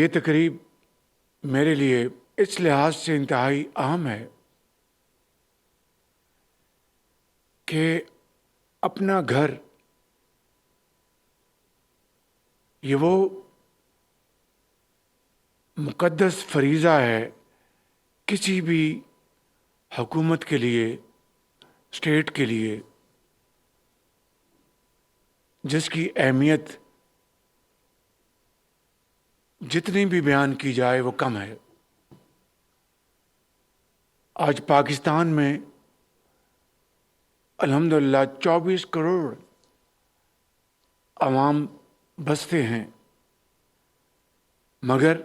یہ تقریب میرے لیے اس لحاظ سے انتہائی اہم ہے کہ اپنا گھر یہ وہ مقدس فریضہ ہے کسی بھی حکومت کے لیے، اسٹیٹ کے لیے، جس کی اہمیت جتنی بھی بیان کی جائے وہ کم ہے۔ آج پاکستان میں الحمدللہ 24 کروڑ عوام بستے ہیں، مگر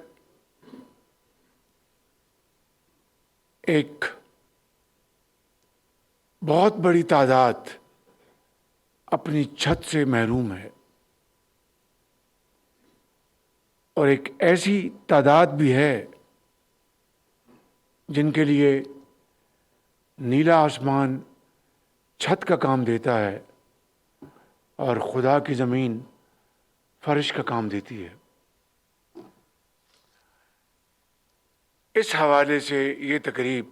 ایک بہت بڑی تعداد اپنی چھت سے محروم ہے، اور ایک ایسی تعداد بھی ہے جن کے لیے نیلا آسمان چھت کا کام دیتا ہے اور خدا کی زمین فرش کا کام دیتی ہے۔ اس حوالے سے یہ تقریب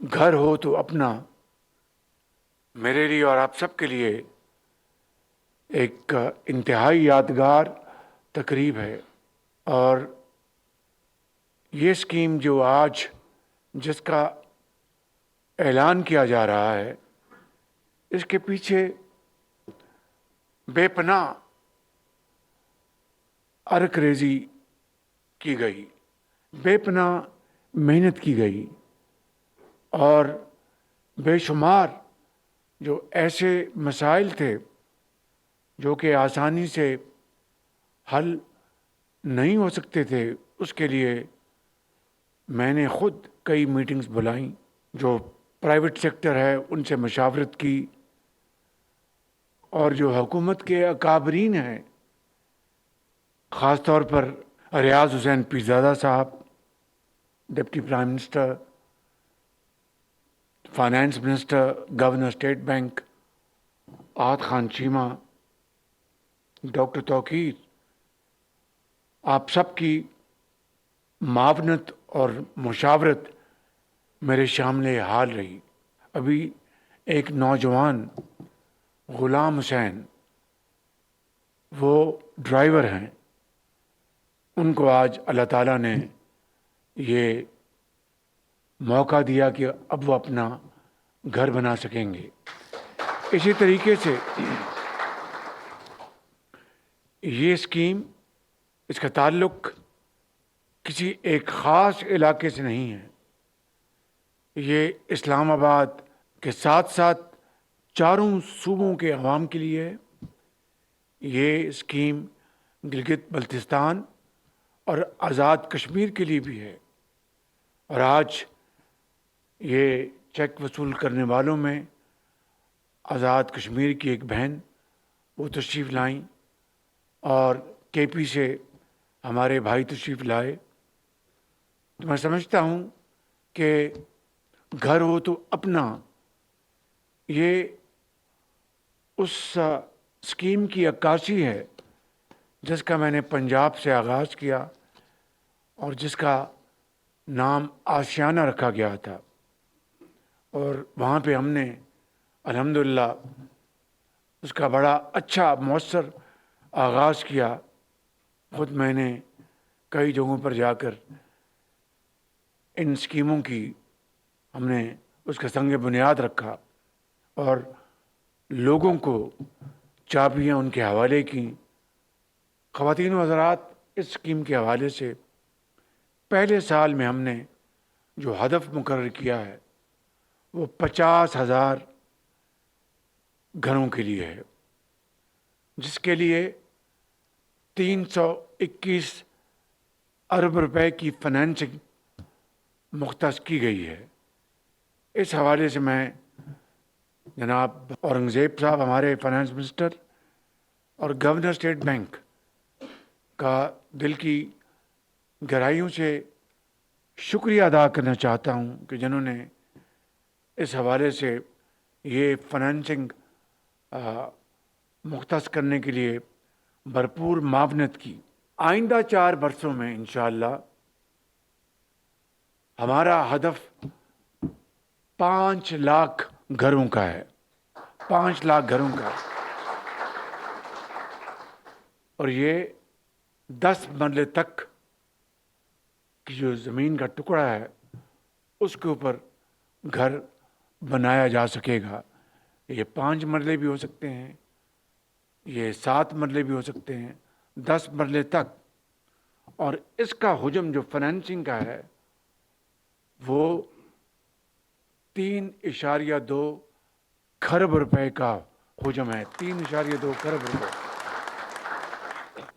گھر ہو تو اپنا میرے لیے اور آپ سب کے لیے ایک انتہائی یادگار تقریب ہے، اور یہ اسکیم جو آج جس کا اعلان کیا جا رہا ہے، اس کے پیچھے بے پناہ عرق ریزی کی گئی، بے پناہ محنت کی گئی، اور بے شمار جو ایسے مسائل تھے جو کہ آسانی سے حل نہیں ہو سکتے تھے، اس کے لیے میں نے خود کئی میٹنگز بلائیں، جو پرائیویٹ سیکٹر ہے ان سے مشاورت کی، اور جو حکومت کے اکابرین ہیں، خاص طور پر ریاض حسین پیرزادہ صاحب، deputy prime minister, finance minister, governor State Bank Ahad Khan Cheema, doctor Tauqeer, آپ سب کی معاونت اور مشاورت میرے شامل حال رہی۔ ابھی ایک نوجوان غلام حسین، وہ ڈرائیور ہیں، ان کو آج اللہ تعالیٰ نے یہ موقع دیا کہ اب وہ اپنا گھر بنا سکیں گے۔ اسی طریقے سے یہ اسکیم، اس کا تعلق کسی ایک خاص علاقے سے نہیں ہے، یہ اسلام آباد کے ساتھ ساتھ چاروں صوبوں کے عوام کے لیے ہے۔ یہ اسکیم گلگت بلتستان اور آزاد کشمیر کے لیے بھی ہے، اور آج یہ چیک وصول کرنے والوں میں آزاد کشمیر کی ایک بہن وہ تشریف لائیں، اور کے پی سے ہمارے بھائی تشریف لائے۔ تو میں سمجھتا ہوں کہ گھر ہو تو اپنا، یہ اس اسکیم کی عکاسی ہے جس کا میں نے پنجاب سے آغاز کیا، اور جس کا نام آشیانہ رکھا گیا تھا، اور وہاں پہ ہم نے الحمدللہ اس کا بڑا اچھا مؤثر آغاز کیا۔ خود میں نے کئی جگہوں پر جا کر ان اسکیموں کی ہم نے اس کا سنگ بنیاد رکھا، اور لوگوں کو چابیاں ان کے حوالے کی۔ خواتین و حضرات، اس اسکیم کے حوالے سے پہلے سال میں ہم نے جو ہدف مقرر کیا ہے وہ 50,000 گھروں کے لیے ہے، جس کے لیے 321 ارب روپے کی فنانسنگ مختص کی گئی ہے۔ اس حوالے سے میں جناب اورنگزیب صاحب، ہمارے فائنانس منسٹر، اور گورنر اسٹیٹ بینک کا دل کی گہرائیوں سے شکریہ ادا کرنا چاہتا ہوں کہ جنہوں نے اس حوالے سے یہ فنانسنگ مختص کرنے کے لیے بھرپور معاونت کی۔ آئندہ 4 برسوں میں انشاءاللہ ہمارا ہدف 5 لاکھ گھروں کا ہے، 5 لاکھ گھروں کا، اور یہ 10 مرلے تک کی جو زمین کا ٹکڑا ہے اس کے اوپر گھر بنایا جا سکے گا۔ یہ 5 مرلے بھی ہو سکتے ہیں، یہ 7 مرلے بھی ہو سکتے ہیں، 10 مرلے تک۔ اور اس کا حجم جو فائنینسنگ کا ہے وہ 3.2 کھرب روپے کا حجم ہے، 3.2 کھرب روپے۔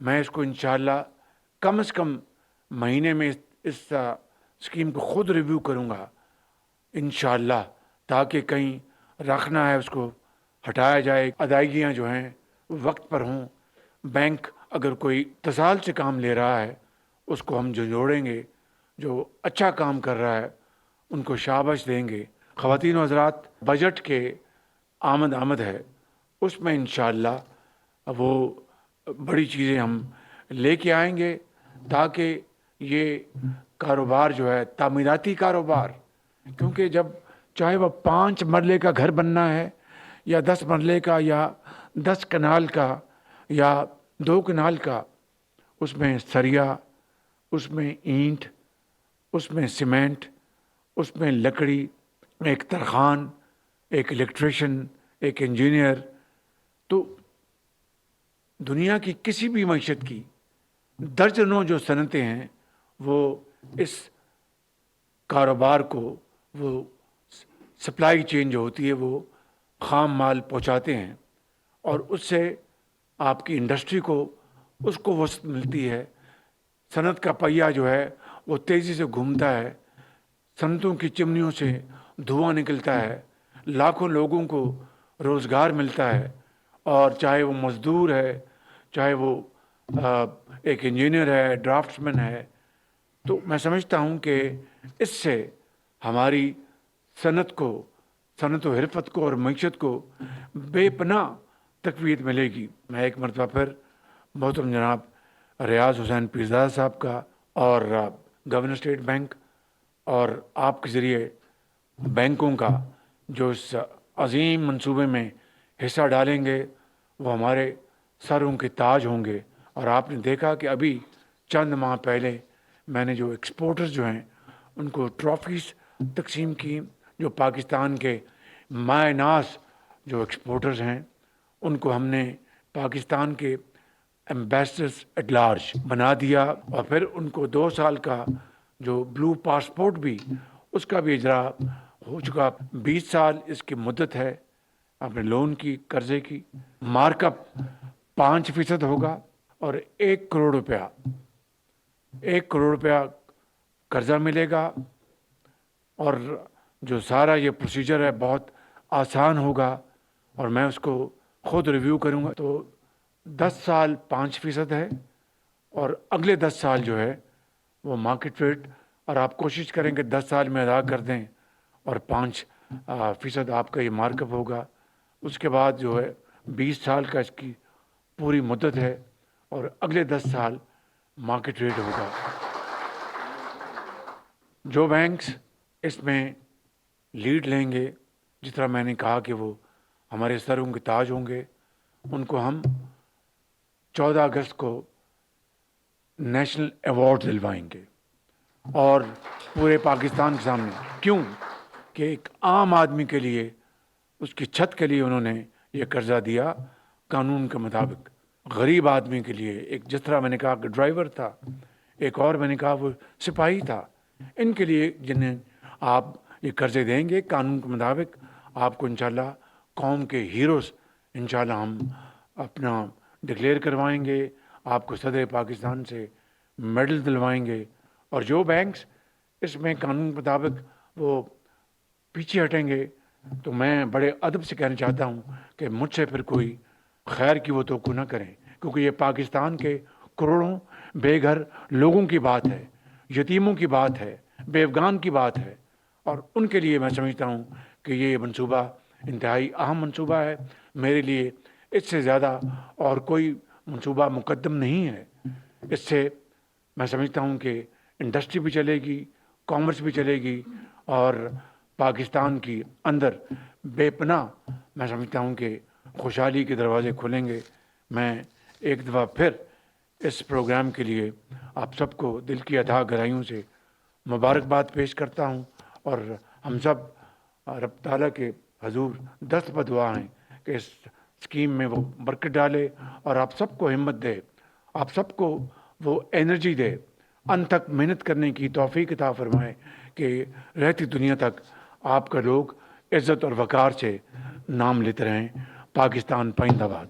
میں اس کو انشاءاللہ کم از کم مہینے میں اس اسکیم کو خود ریویو کروں گا انشاءاللہ، تاکہ کہیں رکھنا ہے اس کو ہٹایا جائے، ادائیگیاں جو ہیں وقت پر ہوں۔ بینک اگر کوئی اتصال سے کام لے رہا ہے اس کو ہم جو جوڑیں گے، جو اچھا کام کر رہا ہے ان کو شاباش دیں گے۔ خواتین و حضرات، بجٹ کے آمد ہے، اس میں انشاءاللہ وہ بڑی چیزیں ہم لے کے آئیں گے تاکہ یہ کاروبار جو ہے تعمیراتی کاروبار، کیونکہ جب چاہے وہ 5 مرلے کا گھر بننا ہے یا 10 مرلے کا یا 10 کنال کا یا 2 کنال کا، اس میں سریا، اس میں اینٹ، اس میں سیمنٹ، اس میں لکڑی، ایک ترخان، ایک الیکٹریشین، ایک انجینئر، تو دنیا کی کسی بھی معیشت کی درجنوں جو صنعتیں ہیں وہ اس کاروبار کو، وہ سپلائی چین جو ہوتی ہے وہ خام مال پہنچاتے ہیں، اور اس سے آپ کی انڈسٹری کو اس کو وسعت ملتی ہے۔ صنعت کا پہیہ جو ہے وہ تیزی سے گھومتا ہے، صنعتوں کی چمنیوں سے دھواں نکلتا ہے، لاکھوں لوگوں کو روزگار ملتا ہے، اور چاہے وہ مزدور ہے، چاہے وہ ایک انجینئر ہے، ڈرافٹس مین ہے۔ تو میں سمجھتا ہوں کہ اس سے ہماری صنعت کو، صنعت و حرفت کو اور معیشت کو بے پناہ تقویت ملے گی۔ میں ایک مرتبہ پھر محترم جناب ریاض حسین پیرزادہ صاحب کا اور گورنر اسٹیٹ بینک اور آپ کے ذریعے بینکوں کا جو اس عظیم منصوبے میں حصہ ڈالیں گے وہ ہمارے سروں کے تاج ہوں گے۔ اور آپ نے دیکھا کہ ابھی چند ماہ پہلے میں نے جو ایکسپورٹرز جو ہیں ان کو ٹرافیز تقسیم کی، جو پاکستان کے مائع ناز جو ایکسپورٹرز ہیں ان کو ہم نے پاکستان کے ایمبیسڈرز ایٹ لارج بنا دیا، اور پھر ان کو 2 سال کا جو بلو پاسپورٹ بھی، اس کا بھی اجرا ہو چکا۔ 20 سال اس کی مدت ہے اپنے لون کی، قرضے کی۔ مارک اپ 5% ہوگا، اور 1 کروڑ روپیہ، 1 کروڑ روپیہ قرضہ ملے گا، اور جو سارا یہ پروسیجر ہے بہت آسان ہوگا، اور میں اس کو خود ریویو کروں گا۔ تو 10 سال 5% ہے، اور اگلے 10 سال جو ہے وہ مارکیٹ ریٹ، اور آپ کوشش کریں کہ 10 سال میں ادا کر دیں، اور 5% آپ کا یہ مارک اپ ہوگا۔ اس کے بعد جو ہے 20 سال کا اس کی پوری مدت ہے، اور اگلے 10 سال مارکیٹ ریٹ ہوگا۔ جو بینکس اس میں لیڈ لیں گے، جس طرح میں نے کہا کہ وہ ہمارے سروں کے تاج ہوں گے، ان کو ہم 14 اگست کو نیشنل ایوارڈ دلوائیں گے، اور پورے پاکستان کے سامنے۔ کیوں کہ ایک عام آدمی کے لیے، اس کی چھت کے لیے انہوں نے یہ قرضہ دیا قانون کے مطابق۔ غریب آدمی کے لیے، ایک جس طرح میں نے کہا کہ ڈرائیور تھا، ایک اور میں نے کہا وہ سپاہی تھا، ان کے لیے جنہیں آپ یہ قرضے دیں گے قانون کے مطابق، آپ کو انشاءاللہ قوم کے ہیروز انشاءاللہ ہم اپنا ڈکلیئر کروائیں گے، آپ کو صدر پاکستان سے میڈل دلوائیں گے۔ اور جو بینکس اس میں قانون کے مطابق وہ پیچھے ہٹیں گے، تو میں بڑے ادب سے کہنا چاہتا ہوں کہ مجھ سے پھر کوئی خیر کی وہ توقع نہ کریں، کیونکہ یہ پاکستان کے کروڑوں بے گھر لوگوں کی بات ہے، یتیموں کی بات ہے، بیوگان کی بات ہے، اور ان کے لیے میں سمجھتا ہوں کہ یہ منصوبہ انتہائی اہم منصوبہ ہے۔ میرے لیے اس سے زیادہ اور کوئی منصوبہ مقدم نہیں ہے۔ اس سے میں سمجھتا ہوں کہ انڈسٹری بھی چلے گی, کامرس بھی چلے گی, اور پاکستان کی اندر بے پناہ میں سمجھتا ہوں کہ خوشحالی کے دروازے کھلیں گے. میں ایک دفعہ پھر اس پروگرام کے لیے آپ سب کو دل کی اتھاہ گہرائیوں سے مبارکباد پیش کرتا ہوں, اور ہم سب رب تعالیٰ کے حضور دست بدعا ہیں کہ اس اسکیم میں وہ برکت ڈالے اور آپ سب کو ہمت دے, آپ سب کو وہ انرجی دے, ان تک محنت کرنے کی توفیق عطا فرمائے کہ رہتی دنیا تک آپ کا لوگ عزت اور وقار سے نام لیتے رہیں. پاکستان پائندہ باد.